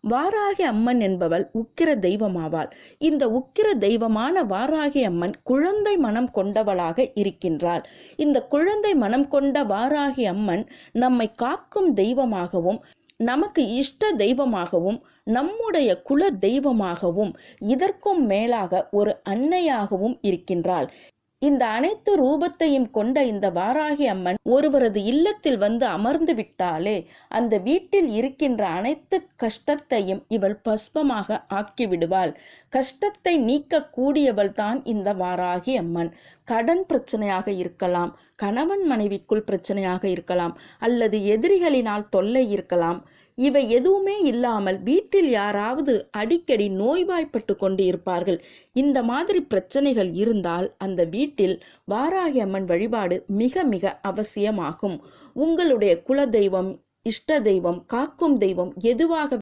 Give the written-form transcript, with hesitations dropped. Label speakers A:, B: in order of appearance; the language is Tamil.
A: வாராகி அம்மன் என்பவள் உக்கிர தெய்வமாவாள். இந்த உக்கிர தெய்வமான வாராகி அம்மன் குழந்தை மனம் கொண்டவளாக இருக்கின்றாள். இந்த குழந்தை மனம் கொண்ட வாராகி அம்மன் நம்மை காக்கும் தெய்வமாகவும், நமக்கு இஷ்ட தெய்வமாகவும், நம்முடைய குல தெய்வமாகவும், இதற்கும் மேலாக ஒரு அன்னையாகவும் இருக்கின்றாள். இந்த அனைத்து ரூபத்தையும் கொண்ட இந்த வாராகி அம்மன் ஒருவரது இல்லத்தில் வந்து அமர்ந்து விட்டாலே அந்த வீட்டில் இருக்கின்ற அனைத்து கஷ்டத்தையும் இவள் பஸ்பமாக ஆக்கிவிடுவாள். கஷ்டத்தை நீக்க கூடியவள் தான் இந்த வாராகி அம்மன். கடன் பிரச்சனையாக இருக்கலாம், கணவன் மனைவிக்குள் பிரச்சனையாக இருக்கலாம், அல்லது எதிரிகளினால் தொல்லை இருக்கலாம். இவை எதுவுமே இல்லாமல் வீட்டில் யாராவது அடிக்கடி நோய்வாய்ப்பட்டு கொண்டு இருப்பார்கள். இந்த மாதிரி பிரச்சனைகள் இருந்தால் அந்த வீட்டில் வாராகி அம்மன் வழிபாடு மிக மிக அவசியமாகும். உங்களுடைய குல தெய்வம், இஷ்ட தெய்வம், காக்கும் தெய்வம் எதுவாக